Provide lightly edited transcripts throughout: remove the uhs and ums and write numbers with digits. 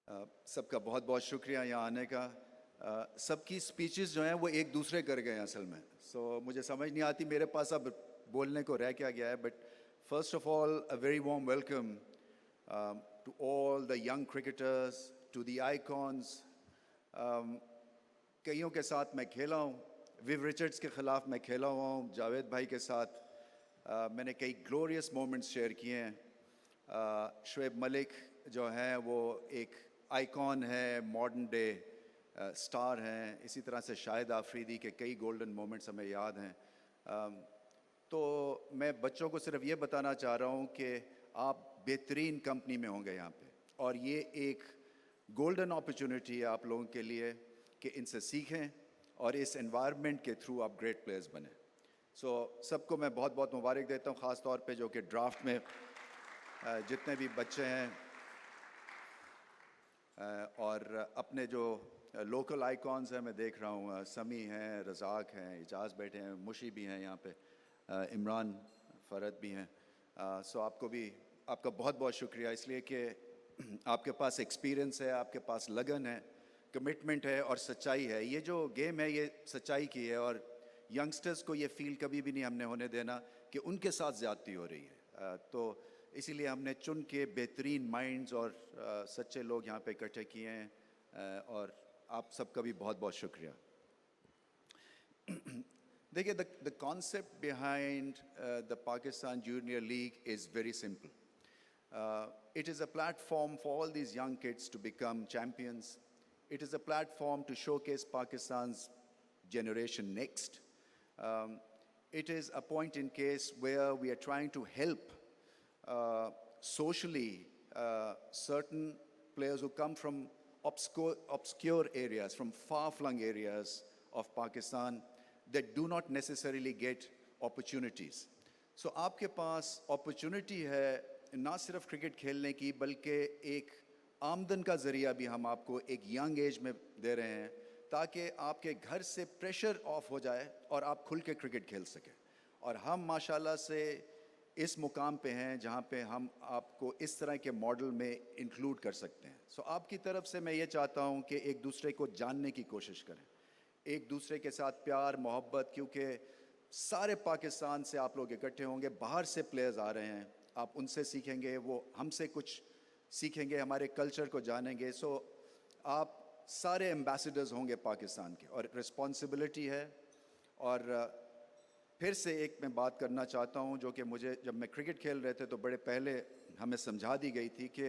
सबका बहुत बहुत शुक्रिया यहाँ आने का। सबकी स्पीचेस जो हैं वो एक दूसरे कर गए हैं असल में। मुझे समझ नहीं आती मेरे पास अब बोलने को रह क्या गया है। But first of all a very warm welcome to all the young cricketers, to the icons. कईयों के साथ मैं खेला हूँ, विव रिचर्ड्स के ख़िलाफ़ मैं खेला हुआ हूँ, जावेद भाई के साथ मैंने कई ग्लोरियस मोमेंट्स शेयर किए हैं। शुएब मलिक जो हैं वो एक आइकॉन है, मॉडर्न डे स्टार हैं। इसी तरह से शाहिद आफरीदी के कई गोल्डन मोमेंट्स हमें याद हैं। तो मैं बच्चों को सिर्फ ये बताना चाह रहा हूँ कि आप बेहतरीन कंपनी में होंगे यहाँ पे, और ये एक गोल्डन अपॉर्चुनिटी है आप लोगों के लिए कि इनसे सीखें और इस एनवायरनमेंट के थ्रू आप ग्रेट प्लेयर्स बने। सबको मैं बहुत बहुत मुबारक देता हूँ, ख़ास तौर पे जो कि ड्राफ्ट में जितने भी बच्चे हैं और अपने जो लोकल आइकॉन्स हैं, मैं देख रहा हूँ समी हैं, रज़ाक हैं, इजाज़ बैठे हैं, मुशी भी हैं यहाँ पे, इमरान फ़रद भी हैं। आपको भी आपका बहुत बहुत शुक्रिया, इसलिए कि आपके पास एक्सपीरियंस है, आपके पास लगन है, कमिटमेंट है और सच्चाई है। ये जो गेम है ये सच्चाई की है, और यंगस्टर्स को ये फील कभी भी नहीं हमने होने देना कि उनके साथ ज़्यादती हो रही है। तो इसीलिए हमने चुन के बेहतरीन माइंड्स और सच्चे लोग यहाँ पे इकट्ठे किए हैं, और आप सबका भी बहुत बहुत शुक्रिया। देखिए, the concept behind the Pakistan junior league is very simple. It is a platform for all these young kids to become champions. It is a platform to showcase Pakistan's generation next. It is a point in case where we are trying to help socially certain players who come from obscure areas, from far-flung areas of Pakistan that do not necessarily get opportunities. So आपके पास opportunity है ना सिर्फ cricket खेलने की, बल्कि एक आमदन का ज़रिया भी हम आपको एक यंग एज में दे रहे हैं, ताकि आपके घर से प्रेशर ऑफ हो जाए और आप खुल के क्रिकेट खेल सकें। और हम माशाल्लाह से इस मुकाम पे हैं जहाँ पे हम आपको इस तरह के मॉडल में इंक्लूड कर सकते हैं। आपकी तरफ से मैं ये चाहता हूँ कि एक दूसरे को जानने की कोशिश करें, एक दूसरे के साथ प्यार मोहब्बत, क्योंकि सारे पाकिस्तान से आप लोग इकट्ठे होंगे, बाहर से प्लेयर्स आ रहे हैं, आप उनसे सीखेंगे, वो हमसे कुछ सीखेंगे, हमारे कल्चर को जानेंगे। आप सारे एम्बेसडर्स होंगे पाकिस्तान के, और रिस्पॉन्सिबिलिटी है। और फिर से एक मैं बात करना चाहता हूँ जो कि मुझे जब मैं क्रिकेट खेल रहे थे तो बड़े पहले हमें समझा दी गई थी कि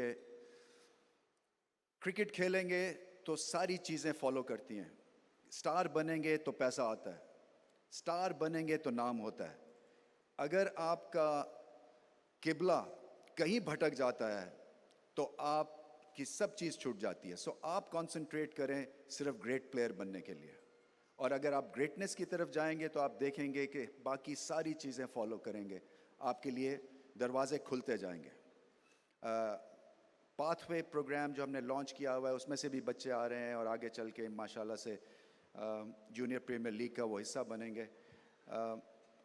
क्रिकेट खेलेंगे तो सारी चीज़ें फॉलो करती हैं। स्टार बनेंगे तो पैसा आता है, स्टार बनेंगे तो नाम होता है। अगर आपका किबला कहीं भटक जाता है तो आपकी सब चीज़ छूट जाती है। आप कंसंट्रेट करें सिर्फ ग्रेट प्लेयर बनने के लिए, और अगर आप ग्रेटनेस की तरफ जाएंगे तो आप देखेंगे कि बाकी सारी चीज़ें फॉलो करेंगे, आपके लिए दरवाज़े खुलते जाएंगे। पाथवे प्रोग्राम जो हमने लॉन्च किया हुआ है उसमें से भी बच्चे आ रहे हैं, और आगे चल के माशाल्लाह से जूनियर प्रीमियर लीग का वो हिस्सा बनेंगे।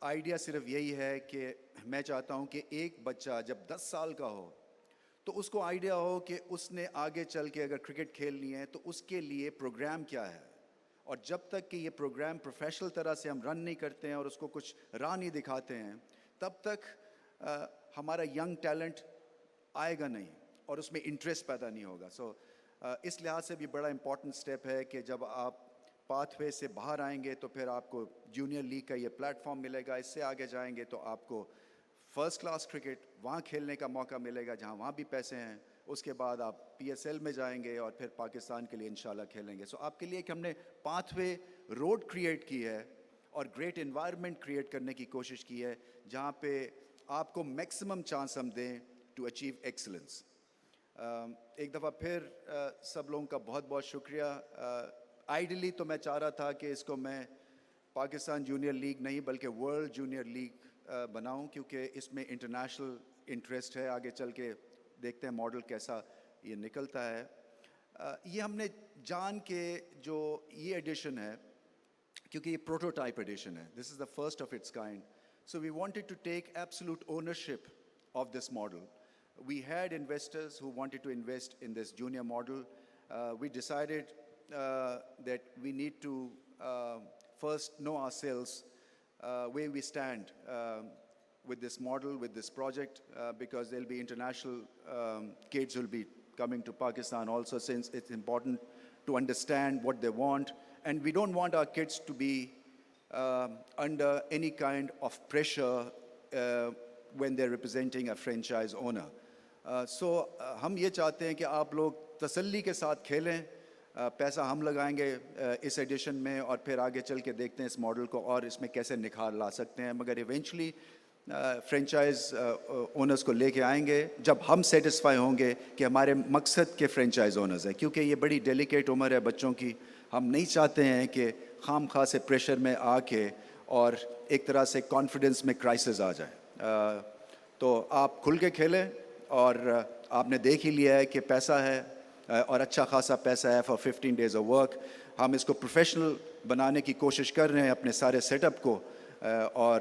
आइडिया सिर्फ यही है कि मैं चाहता हूँ कि एक बच्चा जब 10 साल का हो तो उसको आइडिया हो कि उसने आगे चल के अगर क्रिकेट खेलनी है तो उसके लिए प्रोग्राम क्या है। और जब तक कि ये प्रोग्राम प्रोफेशनल तरह से हम रन नहीं करते हैं और उसको कुछ राह नहीं दिखाते हैं, तब तक हमारा यंग टैलेंट आएगा नहीं और उसमें इंटरेस्ट पैदा नहीं होगा। इस लिहाज से भी बड़ा इम्पॉर्टेंट स्टेप है कि जब आप पाथवे से बाहर आएंगे तो फिर आपको जूनियर लीग का ये प्लेटफॉर्म मिलेगा। इससे आगे जाएंगे तो आपको फ़र्स्ट क्लास क्रिकेट वहाँ खेलने का मौका मिलेगा जहाँ वहाँ भी पैसे हैं। उसके बाद आप PSL में जाएंगे और फिर पाकिस्तान के लिए इंशाल्लाह खेलेंगे। आपके लिए एक हमने पाथवे रोड क्रिएट की है और ग्रेट एनवायरनमेंट क्रिएट करने की कोशिश की है जहाँ पे आपको मैक्सिमम चांस हम दें टू अचीव एक्सीलेंस। एक दफ़ा फिर सब लोगों का बहुत बहुत शुक्रिया। आइडियली तो मैं चाह रहा था कि इसको मैं पाकिस्तान जूनियर लीग नहीं बल्कि वर्ल्ड जूनियर लीग बनाऊं, क्योंकि इसमें इंटरनेशनल इंटरेस्ट है। आगे चल के देखते हैं मॉडल कैसा ये निकलता है। ये हमने जान के जो ये एडिशन है, क्योंकि ये प्रोटोटाइप एडिशन है, this is the first of its kind, so we wanted to take absolute ownership of this model. We had investors who wanted to invest in this junior model. we decided that we need to first know ourselves where we stand with this model, with this project, because there'll be international kids who'll be coming to Pakistan also, since it's important to understand what they want. And we don't want our kids to be under any kind of pressure when they're representing a franchise owner. So ہم یہ چاہتے ہیں کہ آپ لوگ تسلی کے ساتھ کھیلیں. پیسہ ہم لگائیں گے اس ایڈیشن میں اور پھر آگے چل کے دیکھتے ہیں اس ماڈل کو اور اس میں کیسے نکھار لا سکتے ہیں. مگر ایونچولی فرینچائز اونرز کو لے کے آئیں گے جب ہم سیٹسفائی ہوں گے کہ ہمارے مقصد کے فرینچائز اونرز ہیں, کیونکہ یہ بڑی ڈیلیکیٹ عمر ہے بچوں کی. ہم نہیں چاہتے ہیں کہ خام خواہ سے پریشر میں آ کے اور ایک طرح سے کانفیڈنس میں کرائسس آ جائے. تو آپ کھل کے کھیلیں, اور آپ نے دیکھ ہی لیا ہے کہ پیسہ ہے اور اچھا خاصا پیسہ ہے فار 15 days آف ورک. ہم اس کو پروفیشنل بنانے کی کوشش کر رہے ہیں اپنے سارے سیٹ اپ کو, اور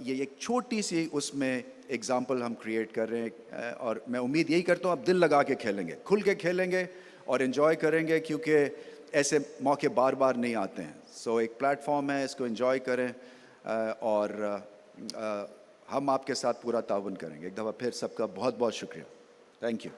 یہ ایک چھوٹی سی اس میں ایگزامپل ہم کریٹ کر رہے ہیں. اور میں امید یہی کرتا ہوں آپ دل لگا کے کھیلیں گے, کھل کے کھیلیں گے اور انجوائے کریں گے, کیونکہ ایسے موقع بار بار نہیں آتے ہیں. سو ایک پلیٹ فارم ہے, اس کو انجوائے کریں, اور ہم آپ کے ساتھ پورا تعاون کریں گے. ایک دفعہ پھر سب کا بہت بہت شکریہ. Thank you.